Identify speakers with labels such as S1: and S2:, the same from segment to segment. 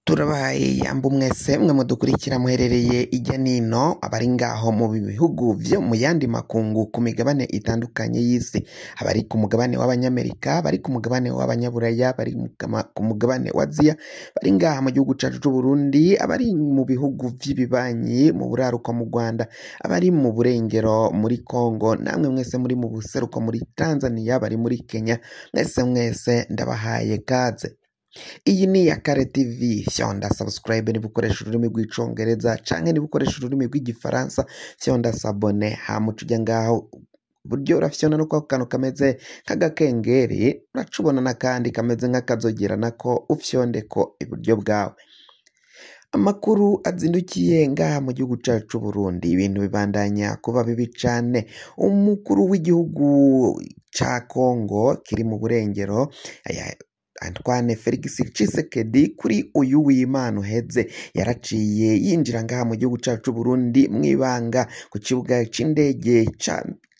S1: Turabahaye yambu mwese mwe mudukurikira muherereye ijya nino abari ngaho mu bihugu vyo mu yandi makungu ku migabane itandukanye y'isi, abari ku mugabane w'abanyamerika, bari ku mugabane w'abanyaburaya, bari ku mugabane wa Aziya, bari ngaha mu gihugu cacu c'u Burundi, abari mu bihugu vy'ibibanyi mu buraruko mu Rwanda, abari mu burengero muri Kongo, namwe mwese muri mu buseruko muri Tanzania, bari muri Kenya, mwese ndabahaye kaze. Iyi ni ya Kare TV, fyonda subscribe niba ukoresha ururimi rw'icongereza canke niba ukoresha ururimi rw'igifaransa fyonda sabone, hama uja ngaho buryo urafyona no kwa kantu kameze nk'agakengeri uracubona n'akandi kameze nk'akazogera nako ufyondeko iburyo bwawe. Amakuru azindukiye ngaha mu gihugu cacu c'u Burundi, ibintu bibandanya kuba bibi cane. Umukuru w'igihugu ca Kongo kiri mu burengero Antoine Felix Tshisekedi kuri uyu w'Imana uheze yaraciye yinjira ngaha mu gihugu cacu c'u Burundi mwibanga ku kibuga c'indege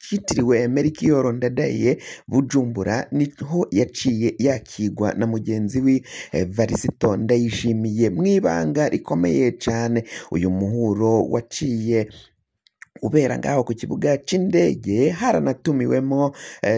S1: citiriwe Melchior Ndadaye Bujumbura, niho yaciye yakigwa na mugenzi wi Varisito Ndayishimiye mwibanga rikomeye cane. Uyu muhuro waciye ubera ngaho ku kibuga c'indege, haranatumiwemo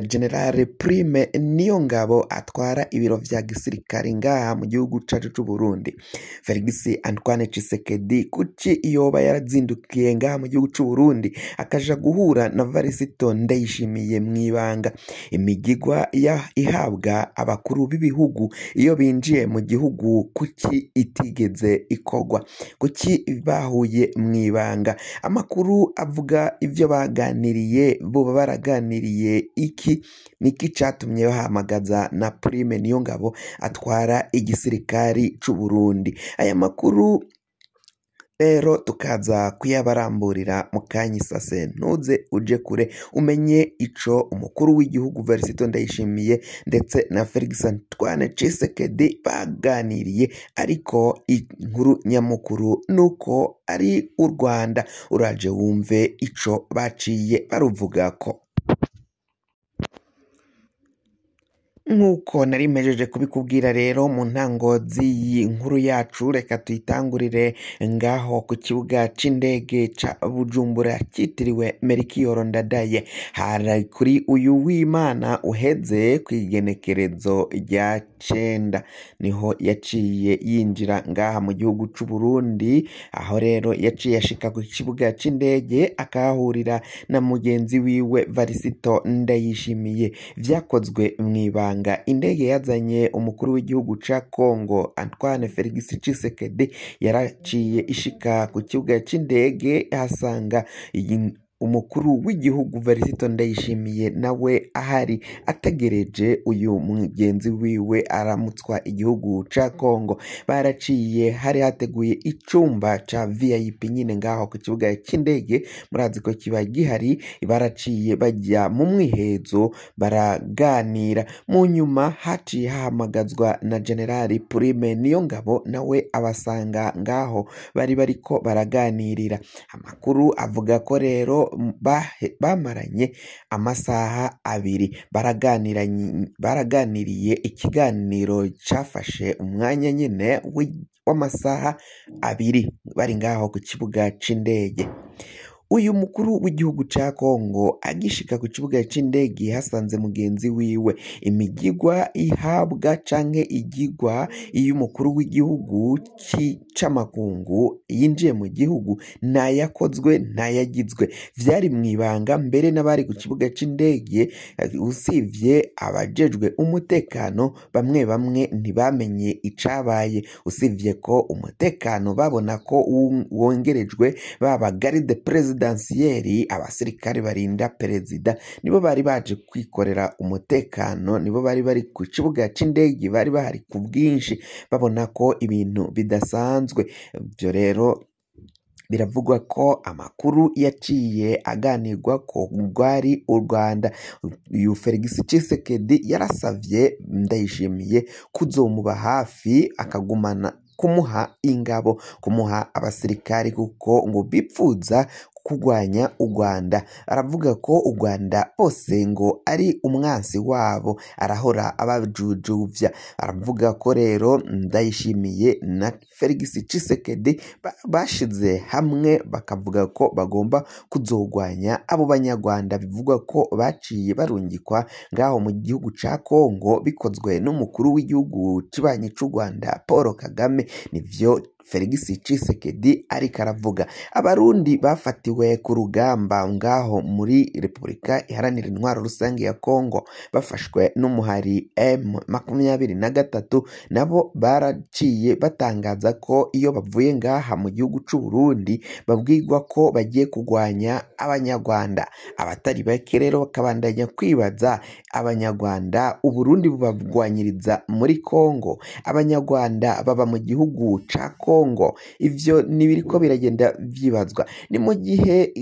S1: General Prime Niyongabo atwara ibiro vya gisirikare ngaha mu gihugu cacu c'u Burundi. Felix Antoine Tshisekedi kuki yoba yarazindukiye ngaha mu gihugu c'u Burundi akaja guhura na Varisito Ndayishimiye mwibanga? Imigigwa ihabwa abakuru b'ibihugu iyo binjiye mu gihugu kuki itigeze ikogwa? Kuki bahuye mwibanga? Amakuru avuga ivyo baganiriye, boba baraganiriye iki? Niki catumye bahamagaza na Prime Niyongabo atwara igisirikari c'u Burundi? Aya makuru rero tukaza kuyabaramburira mu kanya isase, ntuze uje kure umenye ico umukuru w'igihugu Varisito Ndayishimiye ndetse na Felix Antoine Tshisekedi baganiriye. Ariko inkuru nyamukuru nuko ari u Rwanda, uraje wumve ico baciye baruvugako. Nk'uko nari mpejeje kubikubwira rero mu ntango z'iyi nkuru yacu, reka tuyitangurire ngaho ku kibuga c'indege ca Bujumbura citiriwe Melchior Ndadaye. Hari kuri uyu w'Imana uheze kw'igenekerezo rya 9 niho yaciye yinjira ngaha mu gihugu c'u Burundi, aho rero yaciye ashika ku kibuga c'indege akahahurira na mugenzi wiwe Varisito Ndayishimiye. Vyakozwe mwibanga. Indege yazanye umukuru w'igihugu ca Kongo Antoine Felix Tshisekedi yaraciye ishika ku kibuga c'indege, hasanga umukuru w'igihugu Varisito Ndayishimiye nawe ahari ategereje uyu mugenzi wiwe aramutswa igihugu ca Kongo. Baraciye hari hateguye icumba ca VIP nyine ngaho ku kibuga c'indege, murazi ko kiba gihari. Baraciye bajya mu mwihezo baraganira, mu nyuma haciye hahamagazwa na General Prime Niyongabo nawe abasanga ngaho bariko baraganirira. Amakuru avuga ko rero bamaranye amasaha abiri baraganiriye, ikiganiro cafashe umwanya nyine w'amasaha abiri bari ngaho ku kibuga c'indege. Uyu mukuru w'igihugu ca Kongo agishika ku kibuga c'indege hasanze mugenzi wiwe. Imigigwa ihabwa canke igigwa iyo umukuru w'igihugu c'amakungu yinjiye mu gihugu nayakozwe nayagizwe, vyari mwibanga. Mbere n'abari ku kibuga c'indege usivye abajejwe umutekano bamwe ntibamenye icabaye, usivye ko umutekano babona ko wongerejwe, baba garde presidentielle, abasirikare barinda perezida nibo bari baje kwikorera umutekano, nibo bari ku kibuga c'indege, bari bahari ku bwinshi babona ko ibintu bidasanzwe. Ibyo rero biravugwa ko amakuru yaciye aganirwa ko rwari u Rwanda. Uyu Felix Tshisekedi yarasavye Ndayishimiye kuzomuba hafi, akagumana kumuha ingabo, kumuha abasirikari, kuko ngo bipfuza kurwanya u Rwanda. Aravuga ko u Rwanda bose ngo ari umwansi wabo, arahora abajujuvya. Aravuga ko rero Ndayishimiye na Felix Tshisekedi bashize hamwe bakavuga ko bagomba kuzogwanya abo banyarwanda, bivugwa ko baciye barungikwa ngaho mu gihugu ca Kongo bikozwe n'umukuru w'igihugu kibanyi c'u Rwanda Paul Kagame. Nivyo Felix Tshisekedi ariko aravuga. Abarundi bafatiwe ku rugamba ngaho muri Repubulika Iharanira Intwaro Rusange ya Kongo bafashwe n'umuhari M23 nabo baraciye batangaza ko iyo bavuye ngaha mu gihugu c'u Burundi babwirwa ko bagiye kugwanya abanyarwanda. Abatari bake rero bakabandanya kwibaza, abanyarwanda u Burundi bubagwanyiriza muri Kongo, abanyarwanda baba mu gihugu ca Kongo. Ivyo nibiriko biragenda vyibazwa. Ni mu gihe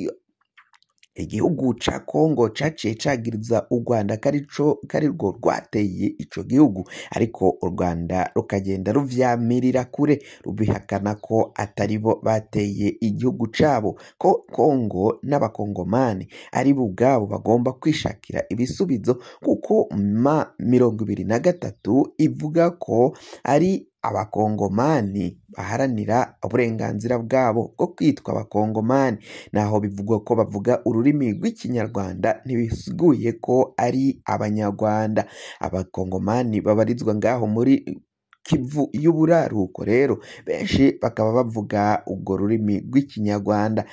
S1: igihugu ca Kongo caciye cagiriza u Rwanda karirwo rwateye ico gihugu, ariko u Rwanda rukagenda ruvyamirira kure rubihakana ko ataribo bateye igihugu cabo, ko Kongo n'abakongomani ari bo ubwabo bagomba kwishakira ibisubizo, kuko M23 ivuga ko ari abakongomani baharanira uburenganzira bwabo bwo kwitwa abakongomani. Naho bivugwa ko bavuga ururimi rw'ikinyarwanda ntibisiguye ko ari abanyarwanda. Abakongomani babarizwa ngaho muri Kivu y'Uburaruko rero benshi bakaba bavuga ubwo rurimi rw'ikinyarwanda.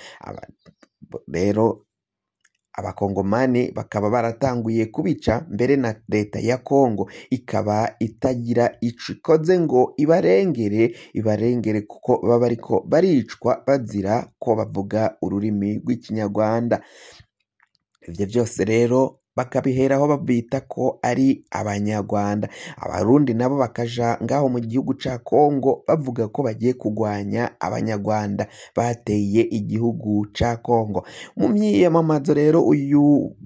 S1: Rero abakongomani bakaba baratanguye kubica, mbere na leta ya Kongo ikaba itagira ico ikoze ngo ibarengere kuko baba ariko baricwa bazira ko bavuga ururimi rw'ikinyarwanda. Ivyo byose rero bakabiheraho babita ko ari abanyarwanda. Abarundi nabo bakaja ngaho mu gihugu ca Kongo bavuga ko bagiye kugwanya abanyarwanda bateye igihugu ca Kongo. Mu myiyamamazo rero uyu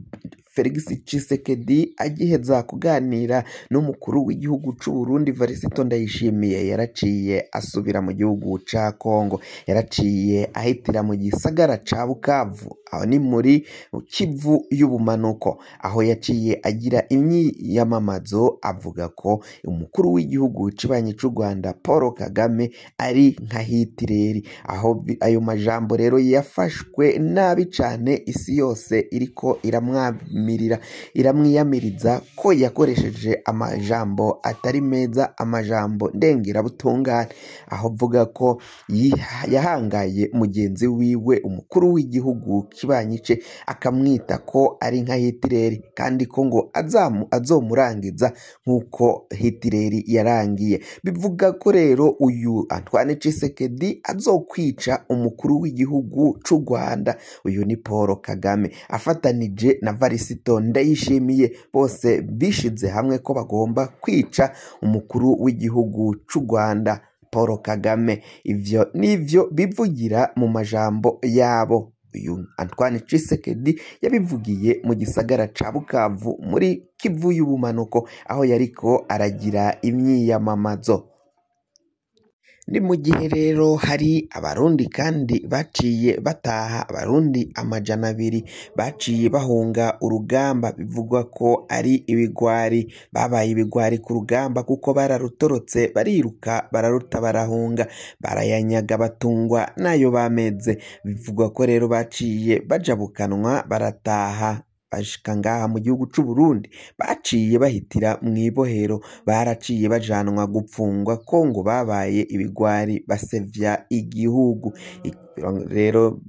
S1: Felix Tshisekedi agiheza kuganira n'umukuru w'igihugu c'u Burundi Varisito Ndayishimiye, yaraciye asubira mu gihugu ca Kongo, yaraciye ahitira mu gisagara ca Bukavu, aho ni muri Kivu y'ubumanuko, aho yaciye agira imyiyamamazo avuga ko umukuru w'igihugu kibanyi c'u Rwanda Paul Kagame ari nka Hitireri. Aho ayo majambo rero yafashwe nabi cane, isi yose iriko iramwiyamiriza ko yakoresheje amajambo atari meza, amajambo ndengerabutungane, aho avuga ko yahangaye mugenzi wiwe umukuru w'igihugu kibanyice akamwita ko ari nka Hitireri, kandi ko ngo azomurangiza nk'uko Hitireri yarangiye. Bivuga ko rero uyu Antoine Tshisekedi azokwica umukuru w'igihugu c'u Rwanda, uyu ni Paul Kagame afatanije na Varisito Ndayishimiye, bose bishize hamwe ko bagomba kwica umukuru w'igihugu c'u Rwanda Paul Kagame. Ivyo nivyo bivugira mu majambo yabo. Uyu Antoine Tshisekedi yabivugiye mu gisagara ca Bukavu muri Kivu y'ubumanuko, aho yariko aragira imyiyamamazo. Ni mu gihe rero hari abarundi kandi baciye bataha, abarundi 200 baciye bahunga urugamba, bivugwa ko ari ibigwari, babaye ibigwari ku rugamba kuko bararutorotse bariruka bararuta barahunga, barayanyaga batungwa nayo bameze. Bivugwa ko rero baciye bajabukanwa barataha bashika ngaha mu gihugu c'u Burundi, baciye bahitira mw'ibohero, baraciye bajanwa gupfungwa ko ngo babaye ibigwari basevya igihugu. Rero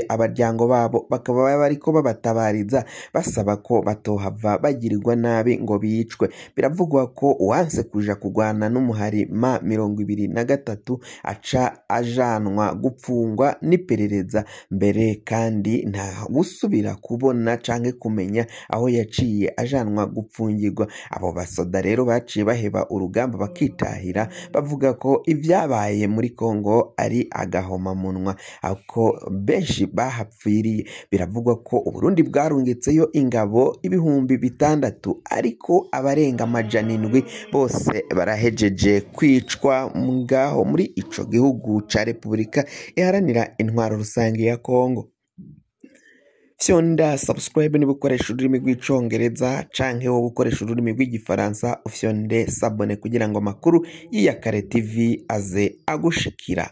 S1: abaryango babo bakaba bariko babatabariza basaba ko batohava bagirirwa nabi ngo bicwe. Biravugwa ko uwanse kuja kugwana n'umuhari M23 aca ajanwa gupfungwa n'iperereza, mbere kandi nta busubira kubona canke kumenya aho yaciye ajanwa gupfungirwa. Abo basoda rero baciye baheba urugamba bakitahira, bavuga ko ivyabaye muri Kongo ari agahomamunwa, ako benshi bahapfiriye. Biravugwa ko Uburundi bwarungitseyo ingabo 6,000, ariko abarenga 700 bose barahejeje kwicwa ngaho muri ico gihugu ca Repubulika Iharanira Intwaro Rusange ya Kongo. fyonda subscribe niba ukoresha ururimi rw'icongereza canke wowe ukoresha ururimi rw'igifaransa ufyonde sabone kugira ngo amakuru y'Iyakare TV aze agushikira.